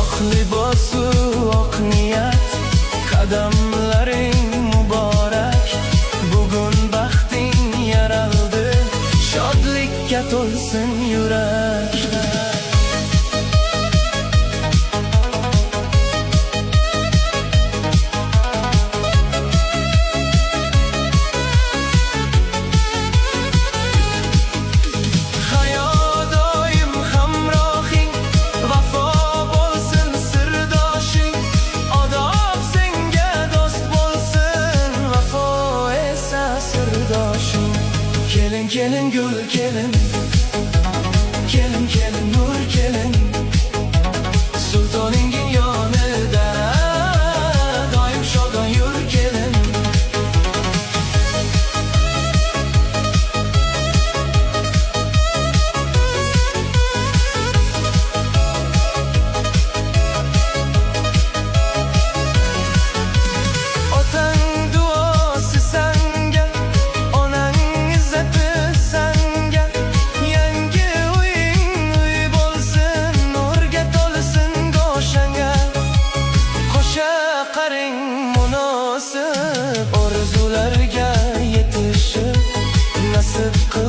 oq libosu oq niyat, qadamlaring muborak. Bugun baxting yaraldi, shodlikka to'lsin yurak. Kelin kelin gül kelin, kelin kelin nur kelin, sultoningin yonida doim shodon yur kelin. Otang duosi sanga, onang izzati sanga, yangi uying uy bo'lsin, nurga to'lsin go'shanga. Qo'sha qaring munosib, orzularga yetishib nasib qil